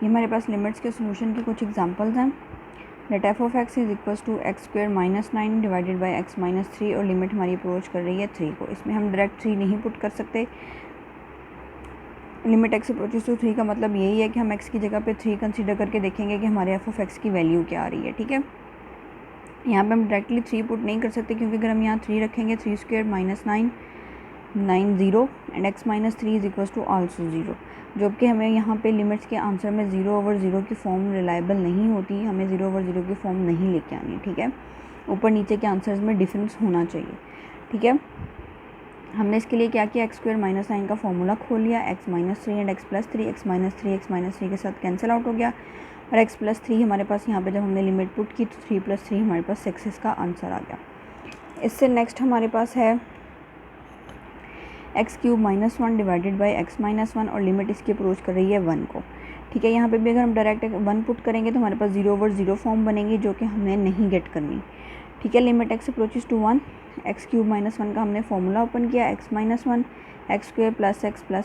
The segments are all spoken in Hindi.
ये हमारे पास लिमिट्स के सोल्यूशन के कुछ एग्जांपल्स हैं। Let f of x is equals to x square minus 9 divided by x minus 3 और लिमिट हमारी अप्रोच कर रही है 3 को। इसमें हम डायरेक्ट 3 नहीं पुट कर सकते। लिमिट एक्स अप्रोचेस टू 3 का मतलब यही है कि हम एक्स की जगह पे 3 कंसीडर करके देखेंगे कि हमारे एफ ऑफ एक्स की वैल्यू क्या आ रही है। ठीक है, यहाँ पे हम डायरेक्टली 3 पुट नहीं कर सकते क्योंकि अगर हम यहाँ 3 रखेंगे 3 square minus 9 9 0 and x minus 3 is equals to also 0, जबकि हमें यहाँ पे लिमिट्स के आंसर में 0 ओवर 0 की फॉर्म रिलायबल नहीं होती, हमें 0 ओवर 0 की फॉर्म नहीं लेके आनी है। ठीक है, ऊपर नीचे के आंसर्स में डिफरेंस होना चाहिए। ठीक है, हमने इसके लिए क्या किया, एक्स स्क्वायर माइनस 9 का फॉर्मूला खोल लिया, x minus 3 and x plus 3, x minus 3 के साथ कैंसिल आउट हो गया और एक्स प्लस 3 हमारे पास यहाँ पे जब हमने लिमिट पुट की तो 3 प्लस 3 हमारे पास 6 इसका आंसर आ गया। इससे नेक्स्ट हमारे पास है x cube minus 1 divided by x minus 1 और लिमिट इसकी अप्रोच कर रही है 1 को। ठीक है, यहाँ पे भी अगर हम डायरेक्ट 1 पुट करेंगे तो हमारे पास 0 ओवर 0 फॉर्म बनेगी जो कि हमने नहीं गेट करनी। ठीक है, limit x approaches to 1, x cube minus 1 का हमने फॉर्मूला ओपन किया, x minus 1 x square plus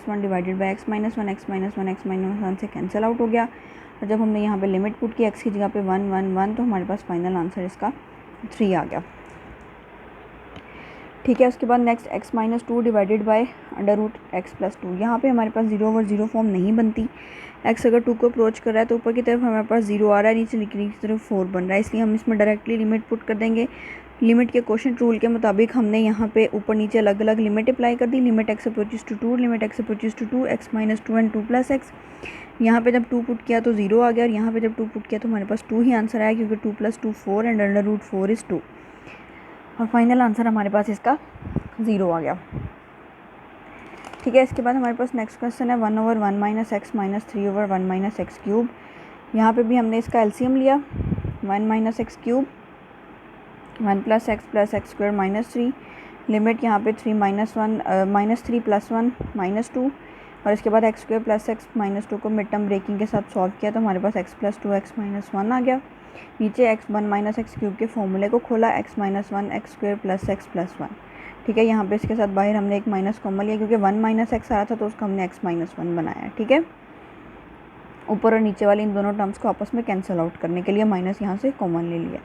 1 divided by x minus 1, x minus 1 से कैंसिल आउट हो गया और जब हमने यहाँ पे लिमिट पुट की एक्स की जगह पे 1 1 1 तो हमारे पास फाइनल आंसर इसका 3 आ गया। ठीक है, उसके बाद next x minus 2 divided by under root x plus 2, यहाँ पे हमारे पास 0 ओवर 0 फॉर्म नहीं बनती। एक्स अगर 2 को अप्रोच कर रहा है तो ऊपर की तरफ हमारे पास 0 आ रहा है, नीचे की तरफ 4 बन रहा है, इसलिए हम इसमें डायरेक्टली लिमिट पुट कर देंगे। लिमिट के क्वोशिएंट रूल के मुताबिक हमने यहाँ पे ऊपर नीचे अलग अलग लिमिट अप्लाई कर दी। Limit x approaches to 2, limit x approaches to 2, x minus 2 and 2 plus x. यहाँ पे जब 2 पुट किया तो 0 आ गया और यहाँ पे जब 2 पुट किया तो हमारे पास 2 ही आंसर आया क्योंकि 2 plus 2 4 and under root 4 is 2 और फाइनल आंसर हमारे पास इसका 0 आ गया। ठीक है, इसके बाद हमारे पास नेक्स्ट क्वेश्चन है 1 over 1 minus x minus 3 over 1 minus x cube. यहाँ पे भी हमने इसका एलसीएम लिया, 1 minus x cube 1 plus x square minus 3, limit यहाँ पे 3 माइनस 3 प्लस 1 माइनस 2 और इसके बाद x square plus x minus 2 को मिड टर्म ब्रेकिंग के साथ सॉल्व किया तो हमारे पास एक्स प्लस 2 एक्स माइनस 1 आ गया। नीचे एक्स 1 माइनस एक्स क्यूब के फॉर्मूले को खोला, x minus 1 x square plus x plus 1। ठीक है, यहाँ पे इसके साथ बाहर हमने एक माइनस कॉमन लिया क्योंकि 1 माइनस एक्स आ रहा था तो उसका हमने एक्स माइनस 1 बनाया। ठीक है, ऊपर और नीचे वाले इन दोनों टर्म्स को आपस में कैंसिल आउट करने के लिए माइनस यहाँ से कॉमन ले लिया।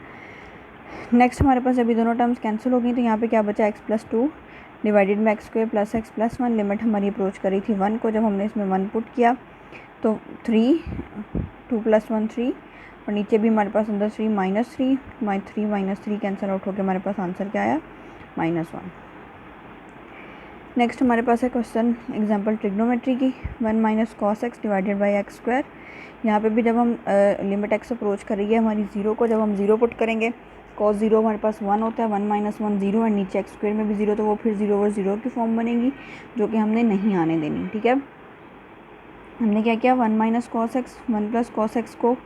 नेक्स्ट हमारे पास अभी दोनों टर्म्स कैंसिल हो गई तो यहाँ पे क्या बचा, x plus 2 divided by x square plus x plus 1। Limit हमारी अप्रोच करी थी 1 को, जब हमने इसमें 1 पुट किया तो 3 2 प्लस 1 3 और नीचे भी हमारे पास अंदर 3 माइनस 3 कैंसिल आउट होकर हमारे पास आंसर क्या आया, -1। नेक्स्ट हमारे पास है क्वेश्चन एग्जांपल ट्रिग्नोमेट्री की, 1 minus cos x divided by x square. यहाँ पे भी जब हम लिमिट एक्स अप्रोच कर रही है हमारी 0 को, जब हम 0 पुट करेंगे कॉस 0 हमारे पास 1 होता है, 1 माइनस 1 0 एंड नीचे एक्स स्क्वायर में भी 0 तो वो फिर 0 ओवर 0 की फॉर्म बनेगी जो कि हमने नहीं आने देनी। ठीक है, हमने क्या किया, 1 minus cos x 1 plus cos x को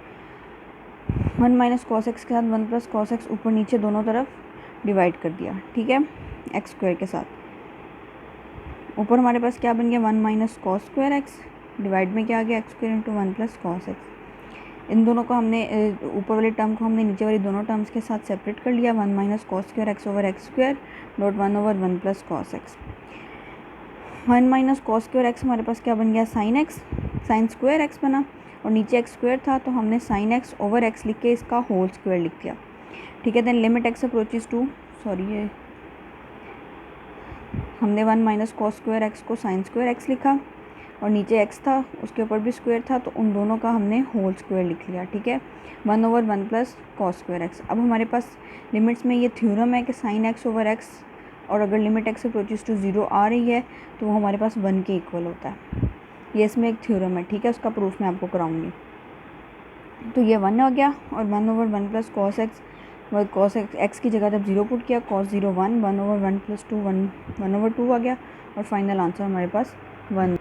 1 माइनस कॉस एक्स के साथ 1 प्लस कॉस एक्स ऊपर नीचे दोनों तरफ डिवाइड कर दिया। ठीक है, एक्स स्क्वायर के साथ ऊपर हमारे पास क्या बन गया, 1 minus cos square x divide में क्या आ गया, x square into 1 plus cos x. इन दोनों को हमने ऊपर वाले टर्म को हमने नीचे वाली दोनों टर्म्स के साथ सेपरेट कर लिया, 1 minus cos square x over x square dot 1 over 1 plus cos x. 1 minus cos square x हमारे पास क्या बन गया, sine x, sign square x बना और नीचे एक्स स्क्वायर था तो हमने साइन एक्स ओवर एक्स लिख के इसका होल स्क्वायर लिख दिया। ठीक है, then limit x approaches to ये हमने 1 माइनस कॉस स्क्वायर एक्स को साइन स्क्वायर एक्स लिखा और नीचे एक्स था उसके ऊपर भी स्क्वायर था तो उन दोनों का हमने होल स्क्वायर लिख लिया। ठीक है, 1 over 1 plus cos square x. अब हमारे पास लिमिट्स में ये थ्योरम है कि साइन एक्स ओवर एक्स और अगर लिमिट एक्स अप्रोचेस टू 0 आ रही है तो वो हमारे पास 1 के इक्वल होता है। ये इसमें एक थ्योरम है। ठीक है, उसका प्रूफ मैं आपको कराऊंगी। तो ये 1 हो गया और 1 over 1 plus cos x, cos x की जगह जब 0 पुट किया कॉस 0 1 1 ओवर 1 प्लस 2 1 ओवर 2 आ गया और फाइनल आंसर हमारे पास 1।